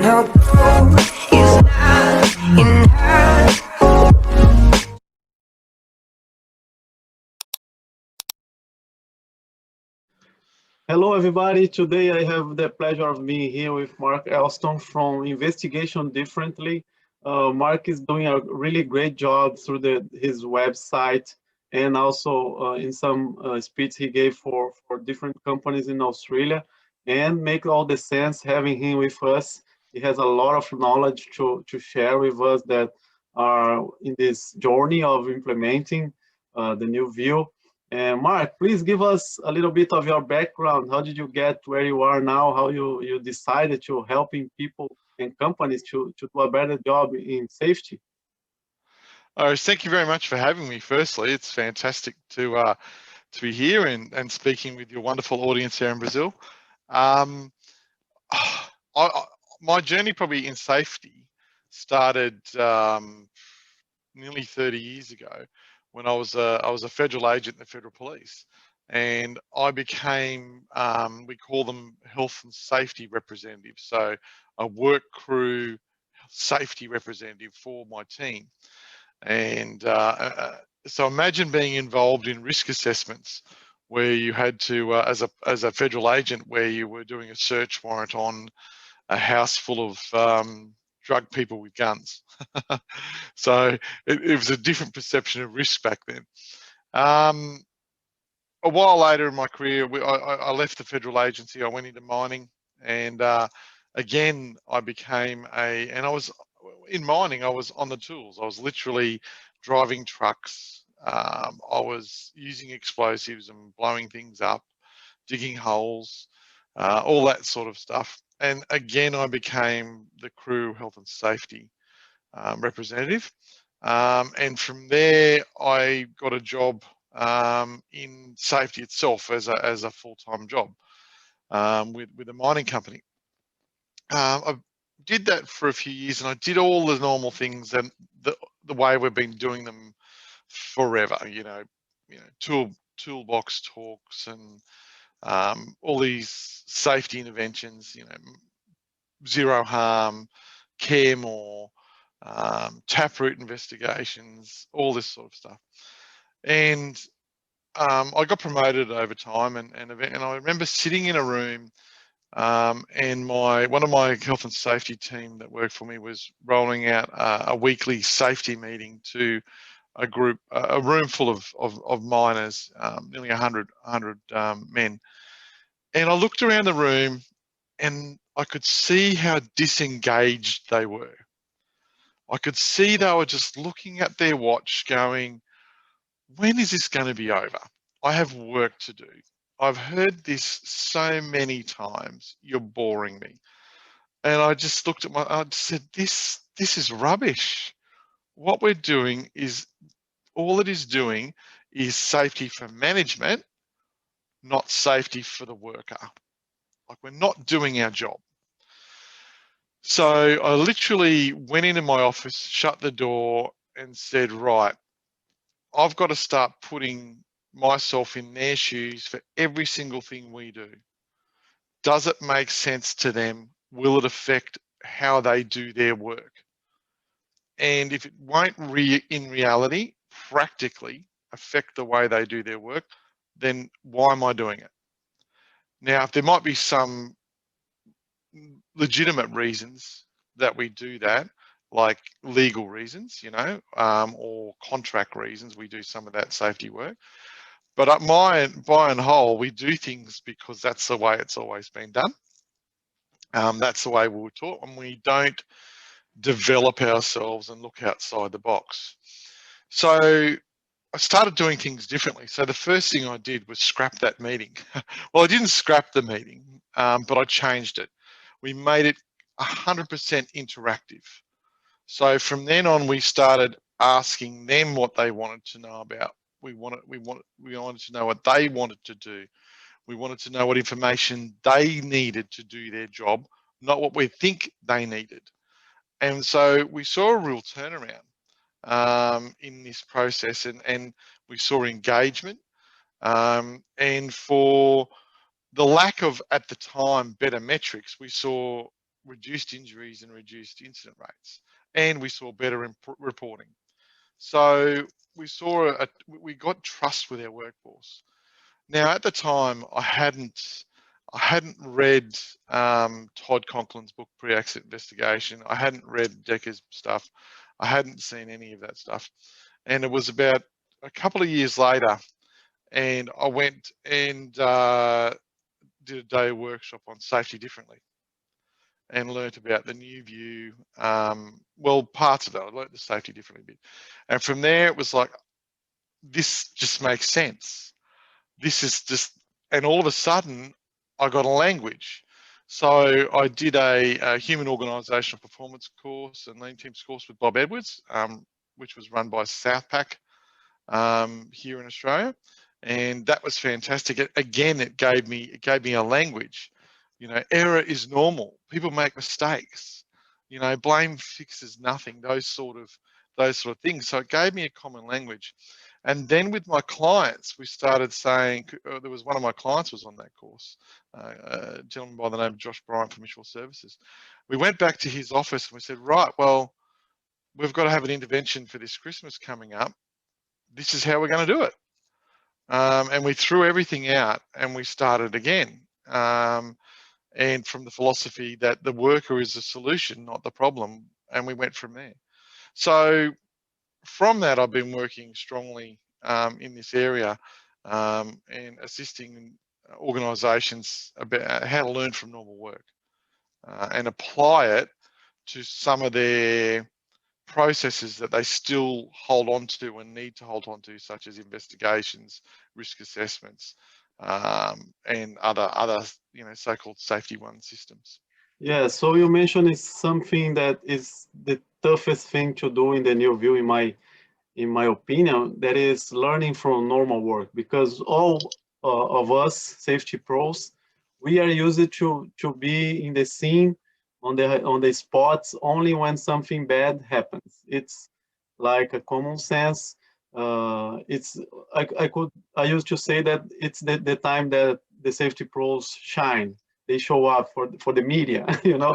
no gold is not enough. Hello, everybody. Today I have the pleasure of being here with Mark Alston from Investigation Differently. Mark is doing a really great job through his website and also in some speech he gave for different companies in Australia, and make all the sense having him with us. He has a lot of knowledge to share with us that are in this journey of implementing the new view. And Mark, please give us a little bit of your background. How did you get where you are now? How you decided to helping people and companies to do a better job in safety? Thank you very much for having me. Firstly, it's fantastic to be here and speaking with your wonderful audience here in Brazil. Um, my journey probably in safety started nearly 30 years ago when I was a federal agent in the Federal Police, and I became we call them health and safety representatives, so a work crew safety representative for my team. And so imagine being involved in risk assessments where you had to, as a federal agent, where you were doing a search warrant on a house full of drug people with guns. So it was a different perception of risk back then. A while later in my career, I left the federal agency. I went into mining, and again, I became and I was in mining. I was on the tools. I was literally driving trucks. I was using explosives and blowing things up, digging holes, all that sort of stuff. And again, I became the crew health and safety representative. And from there, I got a job in safety itself as a full-time job with a mining company. I did that for a few years, and I did all the normal things and the way we've been doing them forever. Toolbox talks and all these safety interventions. Zero harm, care more, taproot investigations, all this sort of stuff. And I got promoted over time, and I remember sitting in a room, and one of my health and safety team that worked for me was rolling out a weekly safety meeting to a group, a room full of miners, nearly 100 men. And I looked around the room, and I could see how disengaged they were. I could see they were just looking at their watch going, when is this going to be over? I have work to do. I've heard this so many times. You're boring me. And I just looked at I said, this is rubbish. What we're doing is, all it is doing is safety for management, not safety for the worker. Like, we're not doing our job. So I literally went into my office, shut the door, and said, right, I've got to start putting myself in their shoes for every single thing we do. Does it make sense to them? Will it affect how they do their work? And if it won't in reality, practically affect the way they do their work, then why am I doing it? Now, if there might be some legitimate reasons that we do that, like legal reasons, or contract reasons, we do some of that safety work. But by and whole, we do things because that's the way it's always been done. That's the way we were taught, and we don't develop ourselves and look outside the box. So I started doing things differently. So the first thing I did was scrap that meeting. Well, I didn't scrap the meeting, but I changed it. We made it 100% interactive. So from then on, we started asking them what they wanted to know about. We wanted to know what they wanted to do. We wanted to know what information they needed to do their job, not what we think they needed. And so we saw a real turnaround in this process, and we saw engagement. And for the lack of, at the time, better metrics, we saw reduced injuries and reduced incident rates, and we saw better reporting. So we got trust with our workforce. Now at the time, I hadn't read Todd Conklin's book Pre-Accident Investigation. I hadn't read Decker's stuff. I hadn't seen any of that stuff. And it was about a couple of years later, and I went and did a day workshop on safety differently, and learnt about the new view. Well, parts of it. I learnt the safety differently bit, and from there it was like, this just makes sense. This is just, and all of a sudden I got a language. So I did a human organisational performance course and lean teams course with Bob Edwards, which was run by Southpack here in Australia, and that was fantastic. Again, it gave me a language. You know, error is normal. People make mistakes. You know, blame fixes nothing. Those sort of things. So it gave me a common language. And then with my clients, we started saying, there was one of my clients was on that course, a gentleman by the name of Josh Bryant from Visual Services. We went back to his office and we said, right, well, we've got to have an intervention for this Christmas coming up. This is how we're going to do it. And we threw everything out and we started again. And from the philosophy that the worker is the solution, not the problem. And we went from there. So from that, I've been working strongly in this area and assisting organisations about how to learn from normal work and apply it to some of their processes that they still hold on to and need to hold on to, such as investigations, risk assessments, and other so-called safety one systems. Yeah, so you mentioned it's something that is the toughest thing to do in the new view, in my opinion, that is learning from normal work, because all of us safety pros, we are used to be in the scene, on the spots only when something bad happens. It's like a common sense. It's I used to say that it's the time that the safety pros shine. They show up for the media, you know.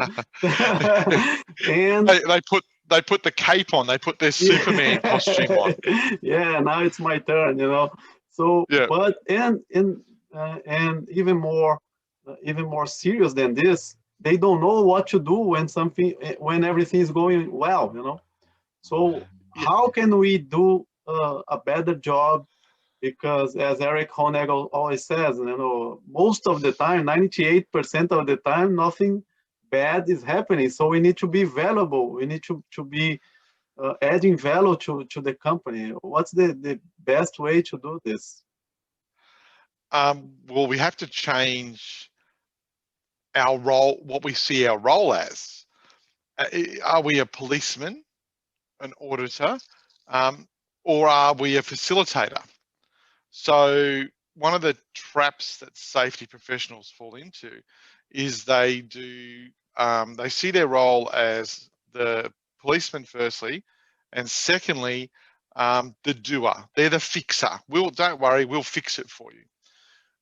And they put the cape on. They put their Superman costume on. Yeah, now it's my turn, you know. So, Yeah. but and even more serious than this, they don't know what to do when everything is going well, you know. So Yeah. how can we do a better job? Because as Eric Honegel always says, you know, most of the time, 98% of the time, nothing bad is happening. So we need to be valuable. We need to be adding value to the company. What's the best way to do this? Well, we have to change our role, what we see our role as. Are we a policeman, an auditor, or are we a facilitator? So one of the traps that safety professionals fall into is they see their role as the policeman firstly, and secondly, the doer. They're the fixer. Don't worry, we'll fix it for you.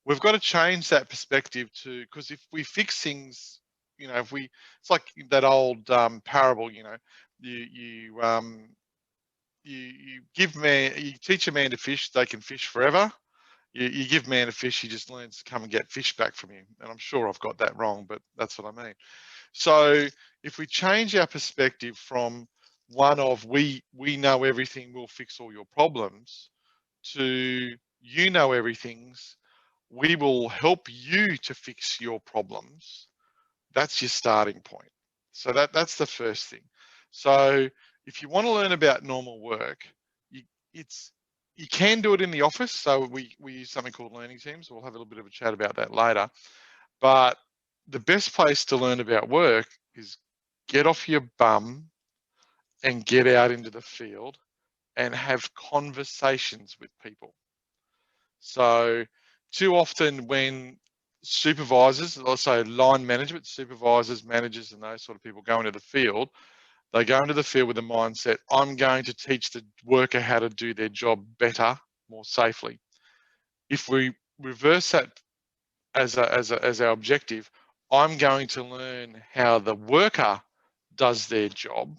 We've got to change that perspective because if we fix things, you know, it's like that old parable, you know, you teach a man to fish, they can fish forever. You give man a fish, he just learns to come and get fish back from you. And I'm sure I've got that wrong, but that's what I mean. So if we change our perspective from one of we know everything, we'll fix all your problems, to you know everything's, we will help you to fix your problems. That's your starting point. So that's the first thing. So if you want to learn about normal work, you can do it in the office. So we use something called learning teams. We'll have a little bit of a chat about that later. But the best place to learn about work is get off your bum and get out into the field and have conversations with people. So too often when supervisors, also line management, supervisors, managers, and those sort of people go into the field, they go into the field with the mindset, I'm going to teach the worker how to do their job better, more safely. If we reverse that as our objective, I'm going to learn how the worker does their job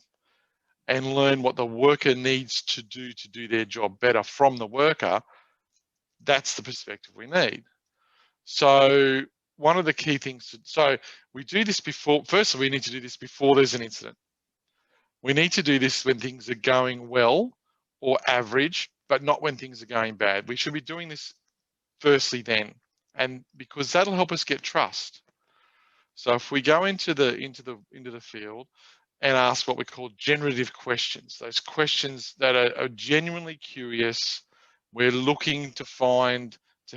and learn what the worker needs to do their job better from the worker. That's the perspective we need. So one of the key things, so we do this before, firstly, we need to do this before there's an incident. We need to do this when things are going well or average, but not when things are going bad. We should be doing this firstly then, and because that'll help us get trust. So if we go into the field and ask what we call generative questions, those questions that are genuinely curious, we're looking to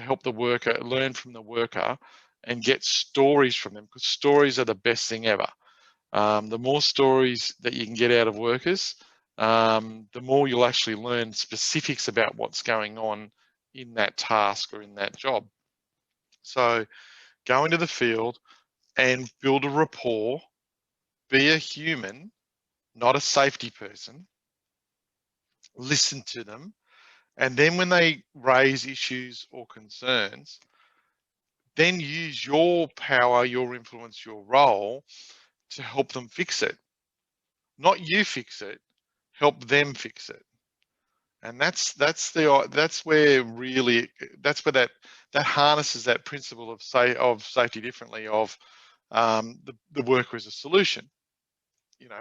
help the worker learn from the worker and get stories from them, because stories are the best thing ever. The more stories that you can get out of workers, the more you'll actually learn specifics about what's going on in that task or in that job. So go into the field and build a rapport, be a human, not a safety person, listen to them, and then when they raise issues or concerns, then use your power, your influence, your role to help them fix it. Not you fix it, help them fix it. And that's where really that harnesses that principle of safety differently, of the worker as a solution.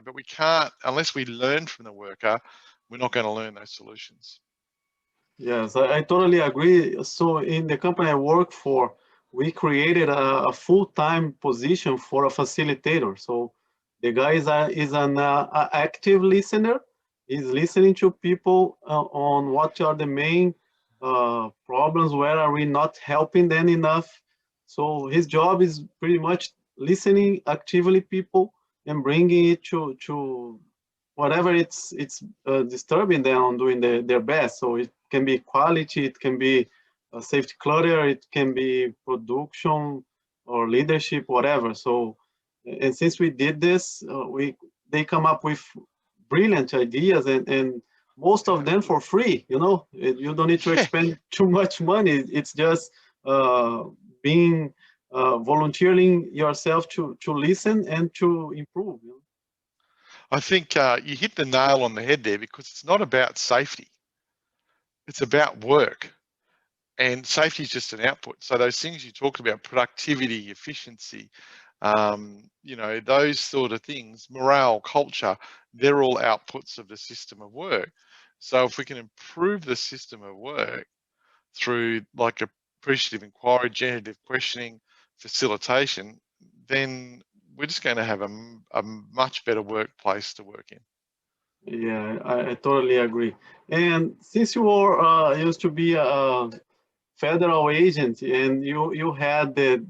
But we can't, unless we learn from the worker, we're not going to learn those solutions. Yes, I totally agree. So in the company I work for, we created a full-time position for a facilitator. So the guy is an active listener. He's listening to people on what are the main problems, where are we not helping them enough. So his job is pretty much listening actively people and bringing it to whatever it's disturbing them on doing their best. So it can be quality, it can be safety clutter, it can be production or leadership, whatever. So, and since we did this, they come up with brilliant ideas, and most of them for free. You don't need to expend too much money. It's just being volunteering yourself to listen and to improve. I think you hit the nail on the head there, because it's not about safety. It's about work. And safety is just an output. So those things you talked about, productivity, efficiency, those sort of things, morale, culture, they're all outputs of the system of work. So if we can improve the system of work through like appreciative inquiry, generative questioning, facilitation, then we're just going to have a much better workplace to work in. Yeah, I totally agree. And since you were used to be a federal agent, and you had the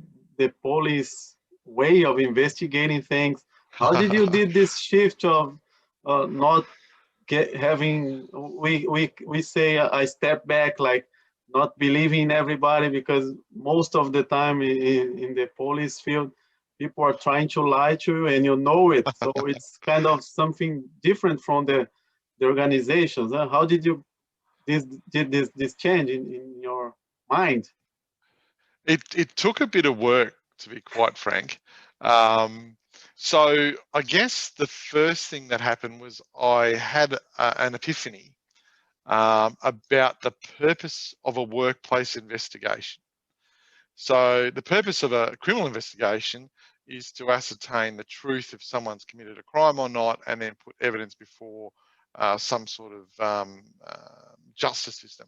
police way of investigating things, how did you did this shift of not having, we say, a step back, like not believing everybody, because most of the time in the police field, people are trying to lie to you and you know it. So it's kind of something different from the organizations. How did you did this change in your mind? It took a bit of work, to be quite frank. So I guess the first thing that happened was I had an epiphany about the purpose of a workplace investigation. So the purpose of a criminal investigation is to ascertain the truth if someone's committed a crime or not, and then put evidence before some sort of justice system.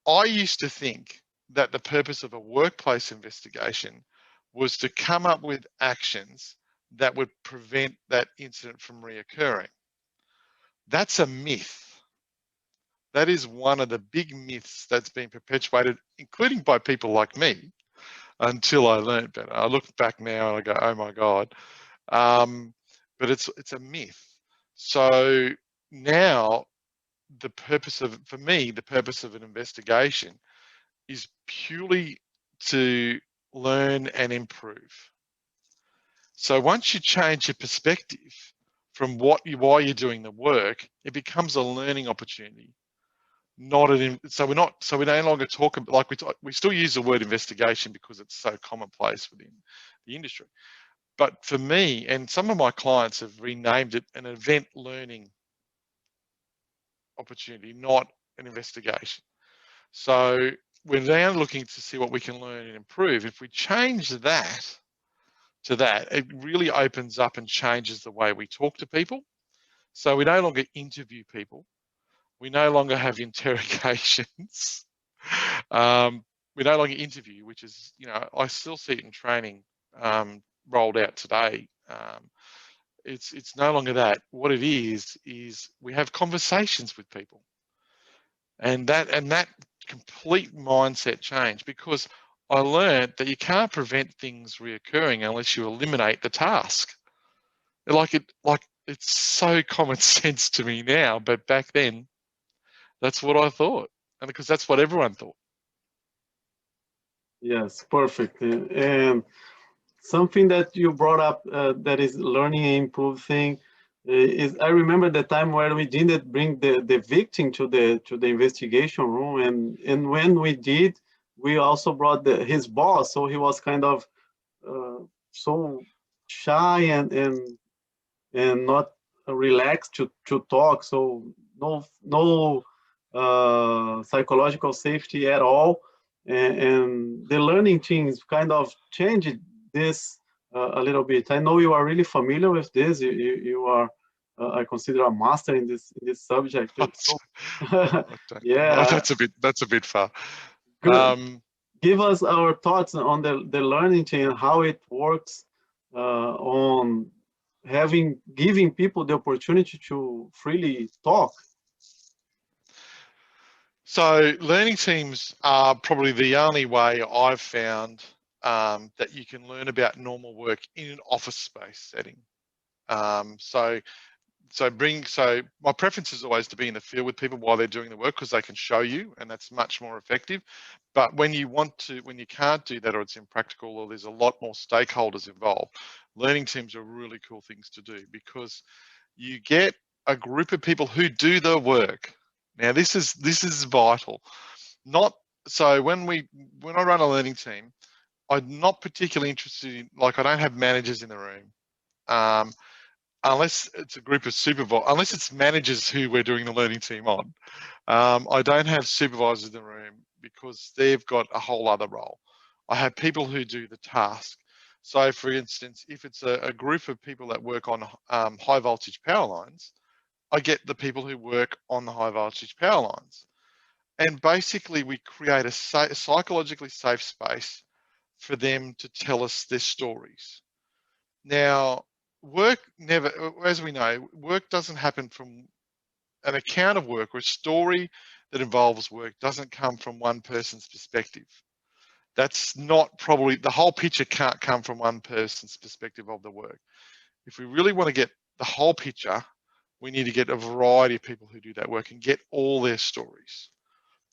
I used to think that the purpose of a workplace investigation was to come up with actions that would prevent that incident from reoccurring. That's a myth. That is one of the big myths that's been perpetuated, including by people like me, until I learned better. I look back now and I go, oh my God. But it's a myth. So now for me, the purpose of an investigation is purely to learn and improve. So once you change your perspective from why you're doing the work, it becomes a learning opportunity, not an, so we're not, so we no longer talk like we still use the word investigation because it's so commonplace within the industry. But for me, and some of my clients have renamed it an event learning opportunity, not an investigation. So we're now looking to see what we can learn and improve. If we change that to that, it really opens up and changes the way we talk to people. So we no longer interview people. We no longer have interrogations. We no longer interview, which is, you know, I still see it in training rolled out today. It's no longer that. What it is we have conversations with people, and that complete mindset change, because I learned that you can't prevent things reoccurring unless you eliminate the task. Like it's so common sense to me now, but back then, that's what I thought, and because that's what everyone thought. Yes, perfect. And something that you brought up that is learning and improve thing is I remember the time where we didn't bring the victim to the investigation room, and when we did, we also brought his boss, so he was kind of so shy and not relaxed to talk, so no psychological safety at all, and the learning teams kind of changed this a little bit. I know you are really familiar with this. You are, I consider, a master in this subject. So, Oh, yeah, that's a bit far. good. Give us our thoughts on the learning chain, how it works on giving people the opportunity to freely talk. So learning teams are probably the only way I've found that you can learn about normal work in an office space setting. So my preference is always to be in the field with people while they're doing the work, because they can show you, and that's much more effective. But when you can't do that, or it's impractical, or there's a lot more stakeholders involved, learning teams are really cool things to do, because you get a group of people who do the work. Now this is vital. Not so when I run a learning team, I'm not particularly interested in, like, I don't have managers in the room. Unless it's a group of unless it's managers who we're doing the learning team on. I don't have supervisors in the room, because they've got a whole other role. I have people who do the task. So for instance, if it's a group of people that work on high voltage power lines, I get the people who work on the high voltage power lines. And basically we create a psychologically safe space for them to tell us their stories. Now, work never, as we know, work doesn't happen from an account of work, or a story that involves work doesn't come from one person's perspective. That's not probably, the whole picture can't come from one person's perspective of the work. If we really want to get the whole picture, we need to get a variety of people who do that work and get all their stories.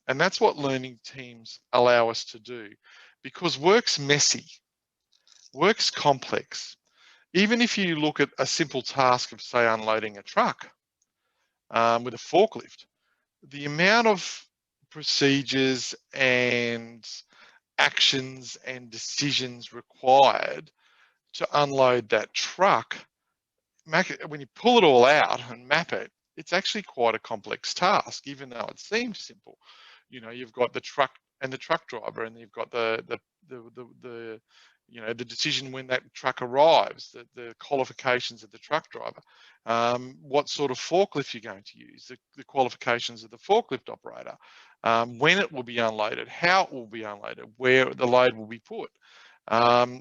And that's what learning teams allow us to do, because work's messy, work's complex. Even if you look at a simple task of, say, unloading a truck with a forklift, the amount of procedures and actions and decisions required to unload that truck, when you pull it all out and map it, it's actually quite a complex task, even though it seems simple. You know, you've got the truck and the truck driver, and you've got the the decision when that truck arrives, the qualifications of the truck driver, what sort of forklift you're going to use, the qualifications of the forklift operator, when it will be unloaded, how it will be unloaded, where the load will be put.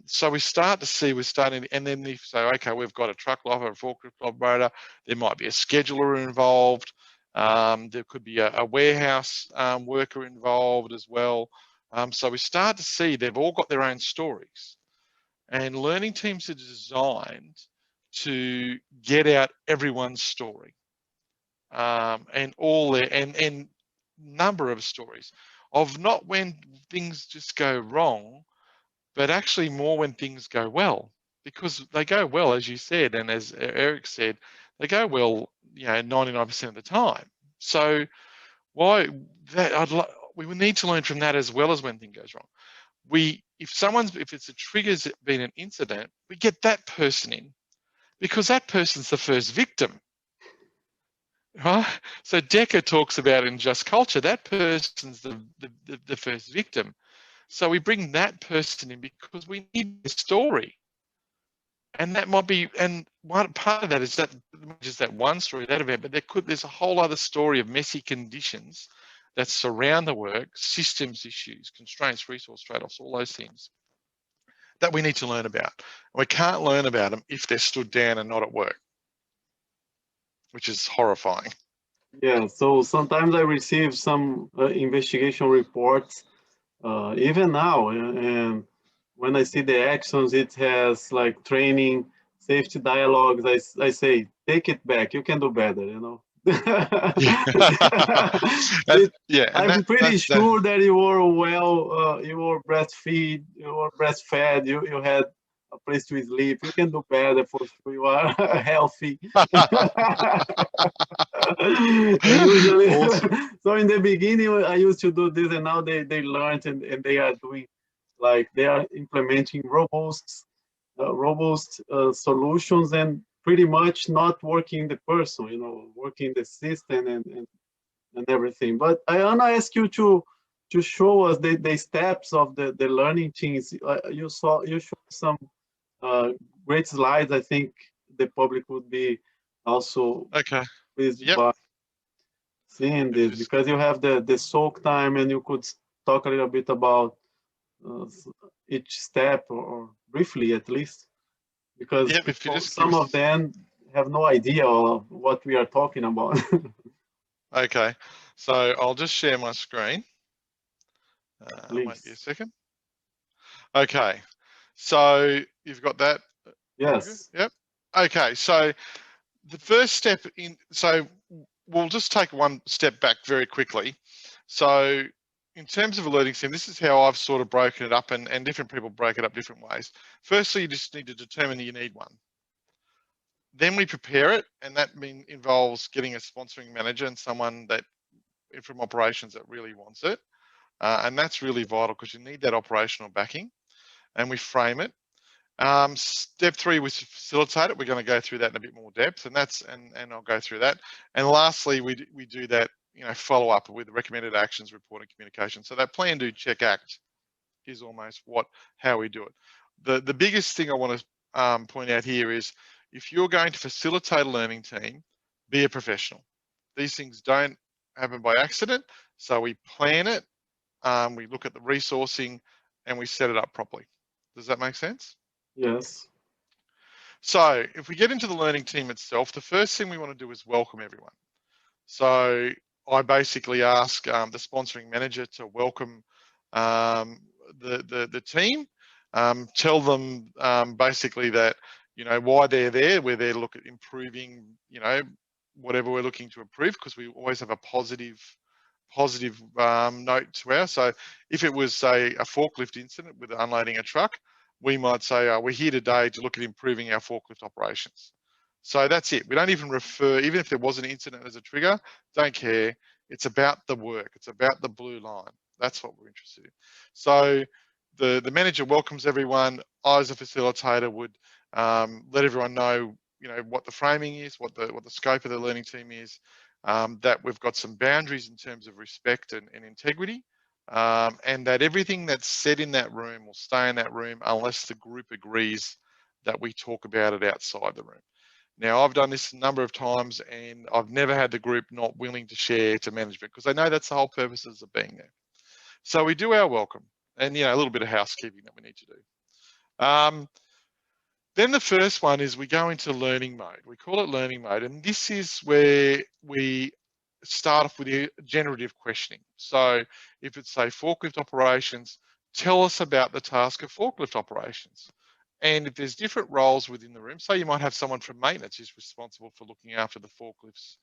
So we start to see, and then if say, okay, we've got a truck driver, a forklift operator, there might be a scheduler involved, there could be a warehouse worker involved as well. So we start to see they've all got their own stories, and learning teams are designed to get out everyone's story, and all their and number of stories of not when things just go wrong, but actually more when things go well, because they go well, as you said, and as Eric said, they go well, 99% of the time. So Why that we would need to learn from that as well as when things goes wrong. If it's a trigger's been an incident, we get that person in because that person's the first victim. Right? So Decker talks about in Just Culture, that person's the first victim. So we bring that person in because we need the story. And that might be, and one part of that is that just that one story, that event, but there's a whole other story of messy conditions that surround the work, systems issues, constraints, resource trade-offs, all those things that we need to learn about. We can't learn about them if they're stood down and not at work, which is horrifying. Yeah, so sometimes I receive some investigation reports, even now, and when I see the actions, it has like training, safety dialogues. I say, take it back. You can do better, you know. Yeah, yeah, and I'm pretty that's the sure that you were well, you were breastfed, you had a place to sleep. You can do better for sure. You are healthy. And usually, awesome. so in the beginning, I used to do this, and now they learned and they are doing like they are implementing robust solutions and pretty much not working the person, you know, working the system and everything. But I want to ask you to show us the steps of the learning teams. You showed some uh, great slides. I think the public would be also Okay. pleased Yep. by seeing If this you just because you have the soak time and you could talk a little bit about uh, each step or briefly at least because yep, if you just give some of us them have no idea of what we are talking about. okay. So I'll just share my screen. Won't be a Please. second. Okay. So you've got that. All good? Yes. Yep. Okay. So the first step so we'll just take one step back very quickly. So in terms of a learning sim, this is how I've sort of broken it up and different people break it up different ways. Firstly, you just need to determine that you need one. Then we prepare it, and that involves getting a sponsoring manager and someone that from operations that really wants it. And that's really vital because you need that operational backing, and we frame it. Step 3 was to facilitate it. We're going to go through that in a bit more depth, and I'll go through that. And lastly, we do that, follow up with recommended actions, reporting, communication. So that plan, do, check, act is almost how we do it. The biggest thing I want to point out here is if you're going to facilitate a learning team, be a professional. These things don't happen by accident, so we plan it, we look at the resourcing, and we set it up properly. Does that make sense? Yes. So if we get into the learning team itself, the first thing we want to do is welcome everyone. So I basically ask the sponsoring manager to welcome the team, tell them basically that, why they're there. We're there to look at improving, whatever we're looking to improve, because we always have a positive note to our. So if it was, say, a forklift incident with unloading a truck, we might say, we're here today to look at improving our forklift operations. So that's it. We don't even refer, even if there was an incident as a trigger, don't care. It's about the work. It's about the blue line. That's what we're interested in. So the manager welcomes everyone. I, as a facilitator, would let everyone know, what the framing is, what the scope of the learning team is, that we've got some boundaries in terms of respect and integrity, and that everything that's said in that room will stay in that room unless the group agrees that we talk about it outside the room. Now, I've done this a number of times, and I've never had the group not willing to share to management because I know that's the whole purpose of being there. So we do our welcome and, a little bit of housekeeping that we need to do. Then the first one is we go into learning mode. We call it learning mode, and this is where we start off with the generative questioning. So if it's, say, forklift operations, tell us about the task of forklift operations. And if there's different roles within the room, say you might have someone from maintenance who's responsible for looking after the forklifts,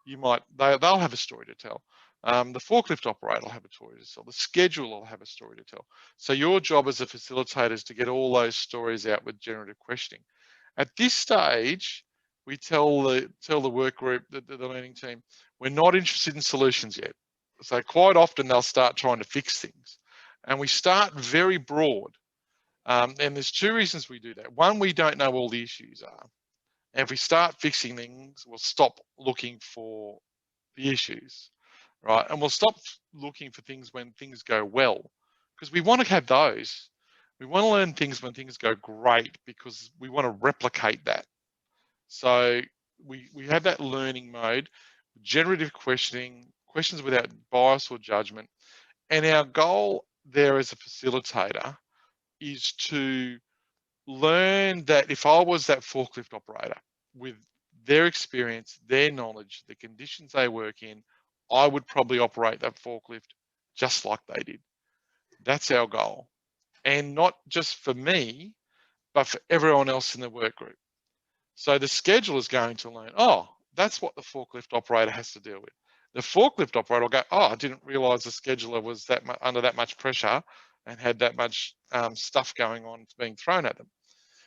they'll have a story to tell. The forklift operator will have a story to tell. The scheduler will have a story to tell. So your job as a facilitator is to get all those stories out with generative questioning. At this stage, we tell the work group, the learning team, we're not interested in solutions yet. So quite often they'll start trying to fix things, and we start very broad. And there's two reasons we do that. One, we don't know all the issues are. And if we start fixing things, we'll stop looking for the issues, right? And we'll stop looking for things when things go well, because we want to have those. We want to learn things when things go great, because we want to replicate that. So we have that learning mode, generative questioning, questions without bias or judgment. And our goal there as a facilitator is to learn that if I was that forklift operator with their experience, their knowledge, the conditions they work in, I would probably operate that forklift just like they did. That's our goal. And not just for me, but for everyone else in the work group. So the schedule is going to learn, oh, that's what the forklift operator has to deal with. The forklift operator will go, oh, I didn't realize the scheduler was under that much pressure and had that much stuff going on being thrown at them.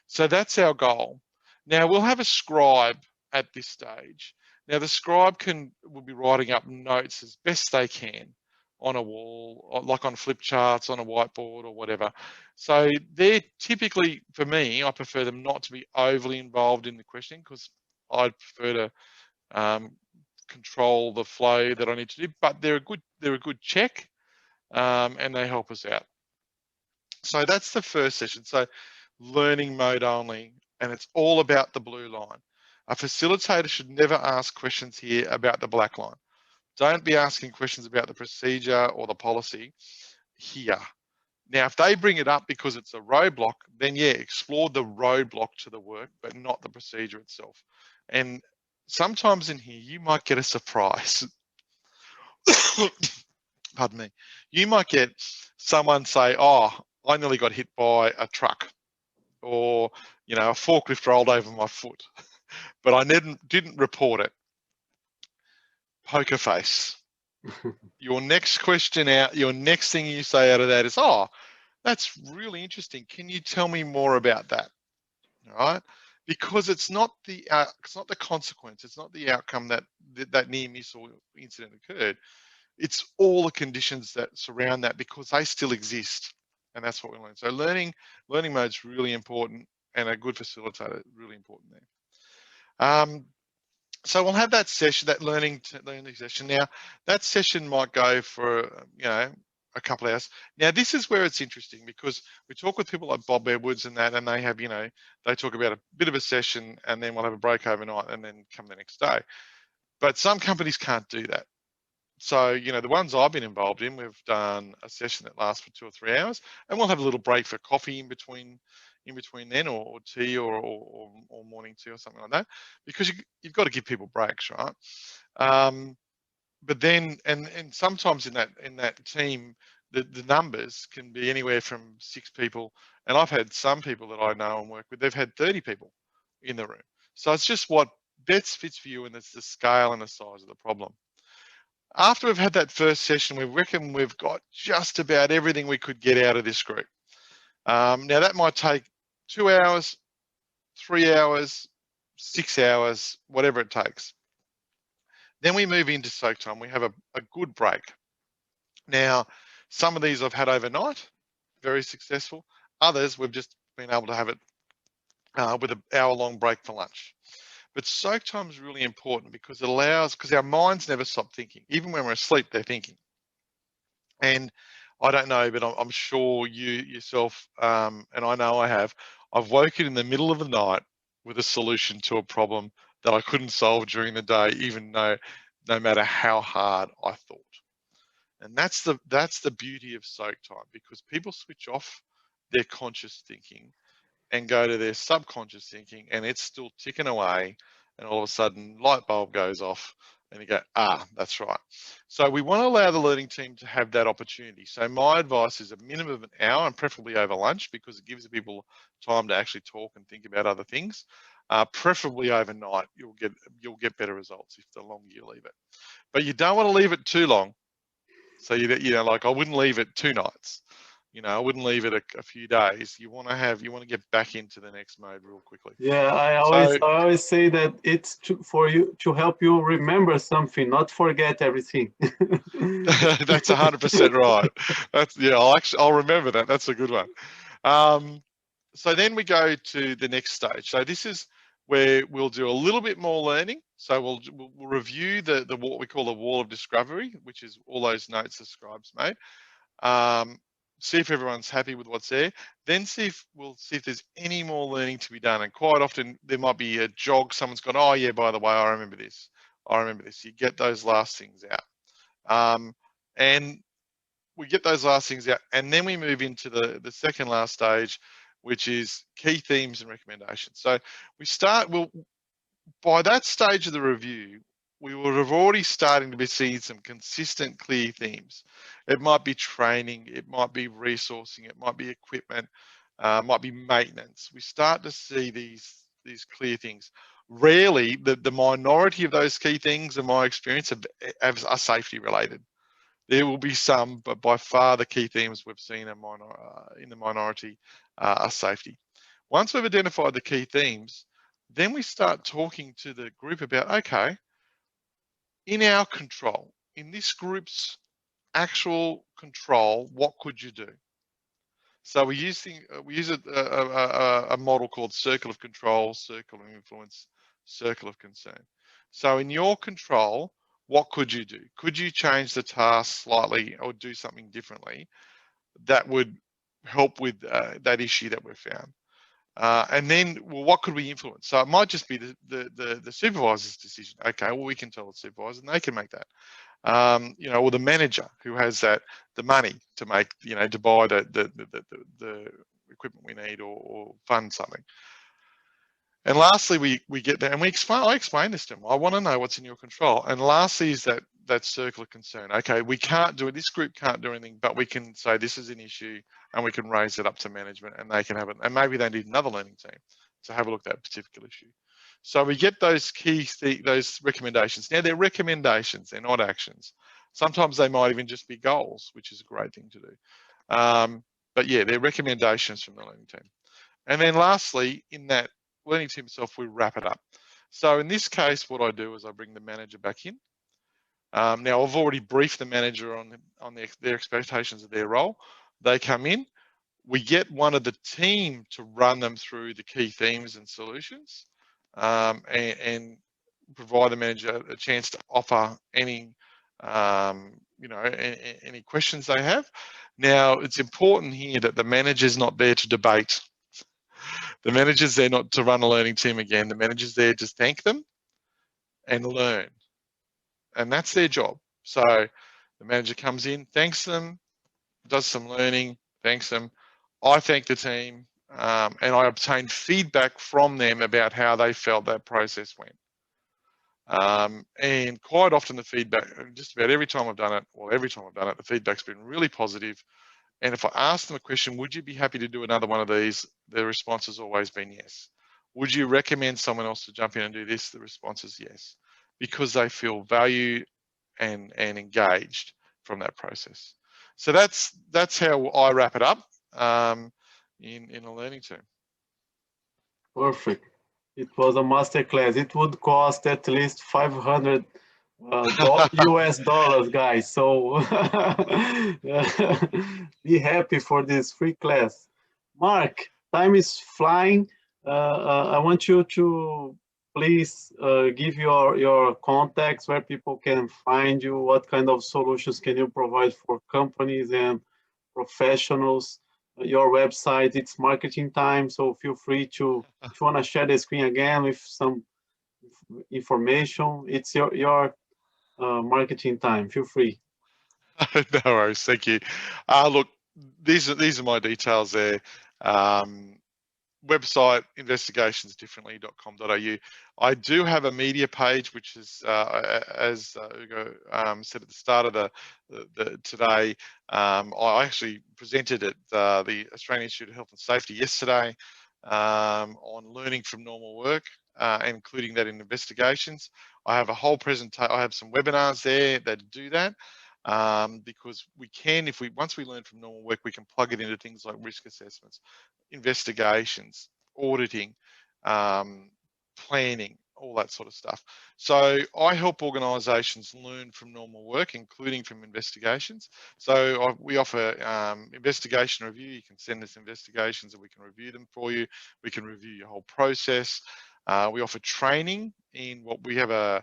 So that's our goal. Now we'll have a scribe at this stage. Now the scribe will be writing up notes as best they can on a wall, like on flip charts, on a whiteboard or whatever. So they're typically, for me, I prefer them not to be overly involved in the questioning, because I prefer to control the flow that I need to do. But they're a good check, and they help us out. So that's the first session. So learning mode only, and it's all about the blue line. A facilitator should never ask questions here about the black line. Don't be asking questions about the procedure or the policy here. Now, if they bring it up because it's a roadblock, then yeah, explore the roadblock to the work, but not the procedure itself. And sometimes in here, you might get a surprise. Pardon me. You might get someone say, oh, I nearly got hit by a truck, or, you know, a forklift rolled over my foot, but I didn't report it. Poker face. Your next question out, your next thing you say out of that is, oh, that's really interesting. Can you tell me more about that? All right, because it's not the consequence, it's not the outcome that near miss or incident occurred. It's all the conditions that surround that, because they still exist, and that's what we learn. So learning mode is really important, and a good facilitator is really important there. So we'll have that session, that learning session. Now that session might go for a couple of hours. Now this is where it's interesting, because we talk with people like Bob Edwards and that, and they have, they talk about a bit of a session and then we'll have a break overnight and then come the next day. But some companies can't do that. So, the ones I've been involved in, we've done a session that lasts for 2 or 3 hours, and we'll have a little break for coffee in between then, or tea, or morning tea or something like that, because you've got to give people breaks, right? But then, and sometimes in that team, the numbers can be anywhere from 6 people, and I've had some people that I know and work with, they've had 30 people in the room. So it's just what best fits for you, and it's the scale and the size of the problem. After we've had that first session, we reckon we've got just about everything we could get out of this group. Now that might take 2 hours, 3 hours, 6 hours, whatever it takes. Then we move into soak time. We have a good break. Now, some of these I've had overnight, very successful. Others, we've just been able to have it with an hour-long break for lunch. But soak time is really important, because because our minds never stop thinking. Even when we're asleep, they're thinking. And I don't know, but I'm sure you yourself, and I know I have, I've woken in the middle of the night with a solution to a problem that I couldn't solve during the day, even though no matter how hard I thought. And that's the beauty of soak time, because people switch off their conscious thinking and go to their subconscious thinking, and it's still ticking away, and all of a sudden light bulb goes off and you go, that's right. So we want to allow the learning team to have that opportunity. So my advice is a minimum of an hour, and preferably over lunch, because it gives people time to actually talk and think about other things. Preferably overnight, you'll get better results if the longer you leave it. But you don't want to leave it too long. So like I wouldn't leave it 2 nights. You know, I wouldn't leave it a few days. You want to get back into the next mode real quickly. Yeah, So I always say that it's for you to help you remember something, not forget everything. that's 100% right. That's yeah. I'll remember that. That's a good one. Um, so then we go to the next stage. So this is where we'll do a little bit more learning. So we'll review the what we call the wall of discovery, which is all those notes the scribes made. See if everyone's happy with what's there. Then we'll see if there's any more learning to be done. And quite often there might be a jog. Someone's gone, oh yeah, by the way, I remember this. I remember this. You get those last things out. And we get those last things out, and then we move into the second last stage, which is key themes and recommendations. So by that stage of the review, we would have already starting to be seeing some consistent clear themes. It might be training, it might be resourcing, it might be equipment, might be maintenance. We start to see these clear things. Rarely, the minority of those key things, in my experience, are safety related. There will be some, but by far the key themes we've seen in the minority are safety. Once we've identified the key themes, then we start talking to the group about, okay, in our control, in this group's actual control, what could you do? So we use a model called circle of control, circle of influence, circle of concern. So in your control, what could you do? Could you change the task slightly or do something differently that would help with that issue that we've found? And then, well, what could we influence? So it might just be the supervisor's decision. Okay, well, we can tell the supervisor and they can make that. You know, or the manager who has the money to make, you know, to buy the equipment we need or fund something. And lastly, we get there and I explain this to them. I want to know what's in your control. And lastly is that circle of concern. Okay, we can't do it. This group can't do anything, but we can say this is an issue and we can raise it up to management and they can have it. And maybe they need another learning team to have a look at that particular issue. So we get those those recommendations. Now they're recommendations, they're not actions. Sometimes they might even just be goals, which is a great thing to do. But yeah, they're recommendations from the learning team. And then lastly, in that learning team itself, we wrap it up. So in this case, what I do is I bring the manager back in. Now I've already briefed the manager on their expectations of their role. They come in, we get one of the team to run them through the key themes and solutions, and provide the manager a chance to offer any, you know, any questions they have. Now, it's important here that the manager's not there to debate. The manager's there not to run a learning team again. The manager's there to thank them and learn. And that's their job. So the manager comes in, thanks them, does some learning, thanks them. I thank the team, and I obtain feedback from them about how they felt that process went. And quite often the feedback, just about every time I've done it, the feedback's been really positive. And if I ask them a question, would you be happy to do another one of these? The response has always been yes. Would you recommend someone else to jump in and do this? The response is yes, because they feel valued and engaged from that process. So that's how I wrap it up in a learning team. Perfect. It was a masterclass. It would cost at least 500 US dollars, guys. So be happy for this free class. Mark, time is flying. I want you to please give your contacts where people can find you. What kind of solutions can you provide for companies and professionals? Your website, it's marketing time, so feel free to, if you want to share the screen again with some information, it's your marketing time. Feel free. No worries, thank you. Look, these are my details there. Website investigationsdifferently.com.au. I do have a media page, which is as Ugo said at the start of the today. I actually presented at the Australian Institute of Health and Safety yesterday on learning from normal work, including that in investigations. I have a whole presentation. I have some webinars there that do that. because we can, once we learn from normal work, we can plug it into things like risk assessments, investigations, auditing, planning, all that sort of stuff. So I help organisations learn from normal work, including from investigations. So we offer investigation review. You can send us investigations and we can review them for you. We can review your whole process. We offer training in what we have a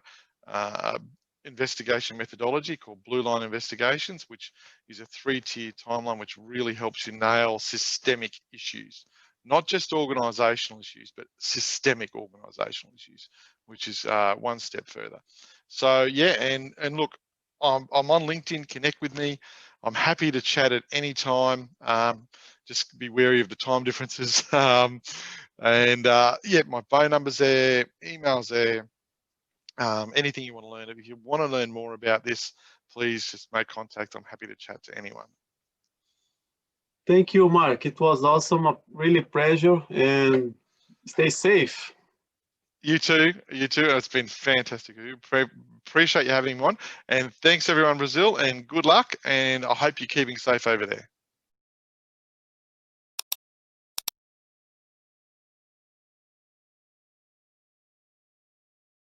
investigation methodology called Blue Line Investigations, which is a 3-tier timeline which really helps you nail systemic issues, not just organisational issues, but systemic organisational issues, which is one step further. So yeah, and look, I'm on LinkedIn. Connect with me. I'm happy to chat at any time. Just be wary of the time differences. Yeah, my phone number's there, email's there. Anything you want to learn. If you want to learn more about this, please just make contact. I'm happy to chat to anyone. Thank you, Mark. It was awesome, a really pleasure, and stay safe. You too. It's been fantastic. Appreciate you having me on. And thanks everyone, Brazil, and good luck. And I hope you're keeping safe over there.